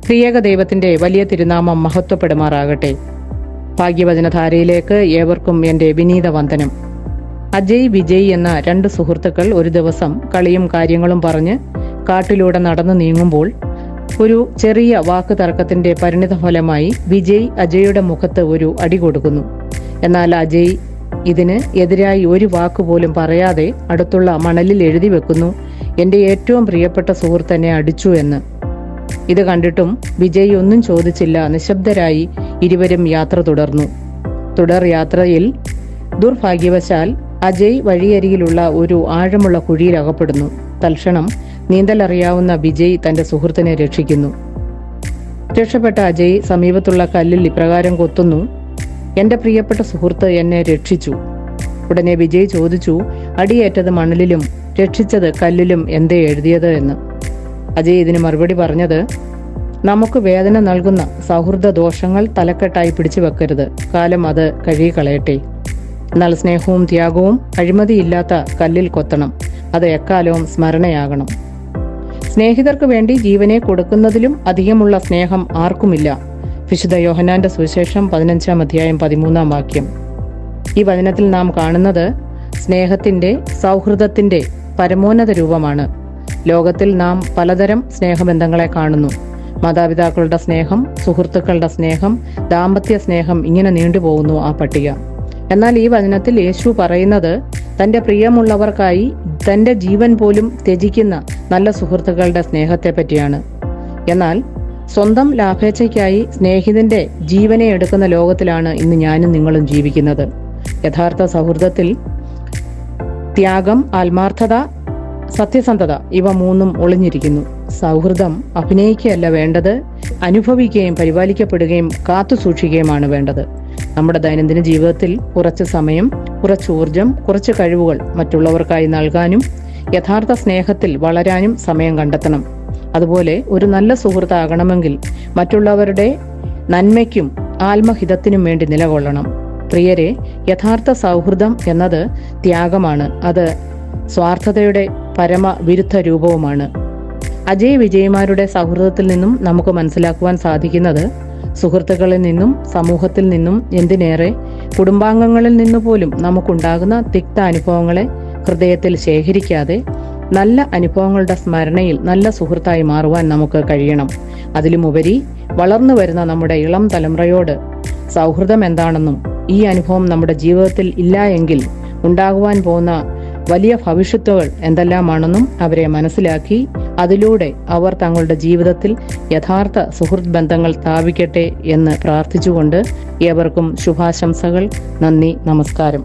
ത്രിയേക ദൈവത്തിന്റെ വലിയ തിരുനാമം മഹത്വപ്പെടുമാറാകട്ടെ. ഭാഗ്യവചനധാരയിലേക്ക് ഏവർക്കും എന്റെ വിനീത വന്ദനം. അജയ്, വിജയ് എന്ന രണ്ട് സുഹൃത്തുക്കൾ ഒരു ദിവസം കളിയും കാര്യങ്ങളും പറഞ്ഞ് കാട്ടിലൂടെ നടന്നു നീങ്ങുമ്പോൾ ഒരു ചെറിയ വാക്ക് തർക്കത്തിന്റെ പരിണിതഫലമായി വിജയ് അജയുടെ മുഖത്ത് ഒരു അടി കൊടുക്കുന്നു. എന്നാൽ അജയ് ഇതിന് എതിരായി ഒരു വാക്കുപോലും പറയാതെ അടുത്തുള്ള മണലിൽ എഴുതി വെക്കുന്നു, എന്റെ ഏറ്റവും പ്രിയപ്പെട്ട സുഹൃത്ത് എന്നെ അടിച്ചു എന്ന്. ഇത് കണ്ടിട്ടും വിജയ് ഒന്നും ചോദിച്ചില്ല. നിശബ്ദരായി ഇരുവരും യാത്ര തുടർന്നു. തുടർ യാത്രയിൽ ദുർഭാഗ്യവശാൽ അജയ് വഴിയരികിലുള്ള ഒരു ആഴമുള്ള കുഴിയിൽ അകപ്പെടുന്നു. തൽക്ഷണം നീന്തലറിയാവുന്ന വിജയ് തന്റെ സുഹൃത്തിനെ രക്ഷിക്കുന്നു. രക്ഷപ്പെട്ട അജയ് സമീപത്തുള്ള കല്ലിൽ ഇപ്രകാരം കൊത്തുന്നു, എന്റെ പ്രിയപ്പെട്ട സുഹൃത്ത് എന്നെ രക്ഷിച്ചു. ഉടനെ വിജയ് ചോദിച്ചു, അടിയേറ്റത് മണലിലും രക്ഷിച്ചത് കല്ലിലും എന്തേ എഴുതിയത് എന്ന്. അജയ് ഇതിന് മറുപടി പറഞ്ഞത്, നമുക്ക് വേദന നൽകുന്ന സൗഹൃദ ദോഷങ്ങൾ തലക്കെട്ടായി പിടിച്ചു വെക്കരുത്, കാലം അത് കഴുകിക്കളയട്ടെ. എന്നാൽ സ്നേഹവും ത്യാഗവും അഴിമതിയില്ലാത്ത കല്ലിൽ കൊത്തണം, അത് എക്കാലവും സ്മരണയാകണം. സ്നേഹിതർക്ക് വേണ്ടി ജീവനെ കൊടുക്കുന്നതിലും അധികമുള്ള സ്നേഹം ആർക്കുമില്ല. വിശുദ്ധ യോഹന്നാന്റെ സുവിശേഷം 15-ാം അധ്യായം 13-ാം വാക്യം. ഈ വചനത്തിൽ നാം കാണുന്നത് സ്നേഹത്തിന്റെ, സൗഹൃദത്തിന്റെ പരമോന്നത രൂപമാണ്. ലോകത്തിൽ നാം പലതരം സ്നേഹബന്ധങ്ങളെ കാണുന്നു. മാതാപിതാക്കളുടെ സ്നേഹം, സുഹൃത്തുക്കളുടെ സ്നേഹം, ദാമ്പത്യ സ്നേഹം, ഇങ്ങനെ നീണ്ടുപോകുന്നു ആ പട്ടിക. എന്നാൽ ഈ വചനത്തിൽ യേശു പറയുന്നത് തന്റെ പ്രിയമുള്ളവർക്കായി തന്റെ ജീവൻ പോലും ത്യജിക്കുന്ന നല്ല സുഹൃത്തുക്കളുടെ സ്നേഹത്തെ പറ്റിയാണ്. എന്നാൽ സ്വന്തം ലാഭേച്ഛയ്ക്കായി സ്നേഹിതന്റെ ജീവനെ എടുക്കുന്ന ലോകത്തിലാണ് ഇന്ന് ഞാനും നിങ്ങളും ജീവിക്കുന്നത്. യഥാർത്ഥ സൗഹൃദത്തിൽ ത്യാഗം, ആത്മാർത്ഥത, സത്യസന്ധത ഇവ മൂന്നും ഒളിഞ്ഞിരിക്കുന്നു. സൗഹൃദം അഭിനയിക്കുകയല്ല വേണ്ടത്, അനുഭവിക്കുകയും പരിപാലിക്കപ്പെടുകയും കാത്തു സൂക്ഷിക്കുകയുമാണ് വേണ്ടത്. നമ്മുടെ ദൈനംദിന ജീവിതത്തിൽ കുറച്ച് സമയം, കുറച്ച് ഊർജം, കുറച്ച് കഴിവുകൾ മറ്റുള്ളവർക്കായി നൽകാനും യഥാർത്ഥ സ്നേഹത്തിൽ വളരാനും സമയം കണ്ടെത്തണം. അതുപോലെ ഒരു നല്ല സുഹൃത്താകണമെങ്കിൽ മറ്റുള്ളവരുടെ നന്മയ്ക്കും ആത്മഹിതത്തിനും വേണ്ടി നിലകൊള്ളണം. പ്രിയരെ, യഥാർത്ഥ സൗഹൃദം എന്നത് ത്യാഗമാണ്. അത് സ്വാർത്ഥതയുടെ പരമവിരുദ്ധ രൂപവുമാണ്. അജയ് വിജയമാരുടെ സൗഹൃദത്തിൽ നിന്നും നമുക്ക് മനസ്സിലാക്കുവാൻ സാധിക്കുന്നത് സുഹൃത്തുക്കളിൽ നിന്നും, സമൂഹത്തിൽ നിന്നും, എന്തിനേറെ കുടുംബാംഗങ്ങളിൽ നിന്നു പോലും നമുക്കുണ്ടാകുന്ന തിക്ത അനുഭവങ്ങളെ ഹൃദയത്തിൽ ശേഖരിക്കാതെ നല്ല അനുഭവങ്ങളുടെ സ്മരണയിൽ നല്ല സുഹൃത്തായി മാറുവാൻ നമുക്ക് കഴിയണം. അതിലുമുപരി വളർന്നു വരുന്ന നമ്മുടെ ഇളം തലമുറയോട് സൗഹൃദം എന്താണെന്നും ഈ അനുഭവം നമ്മുടെ ജീവിതത്തിൽ ഇല്ല എങ്കിൽ ഉണ്ടാകുവാൻ പോകുന്ന വലിയ ഭവിഷ്യത്തുകൾ എന്തെല്ലാമാണെന്നും അവരെ മനസ്സിലാക്കി അതിലൂടെ അവർ തങ്ങളുടെ ജീവിതത്തിൽ യഥാർത്ഥ സുഹൃത്ത് ബന്ധങ്ങൾ സ്ഥാപിക്കട്ടെ എന്ന് പ്രാർത്ഥിച്ചുകൊണ്ട് ഏവർക്കും ശുഭാശംസകൾ. നന്ദി, നമസ്കാരം.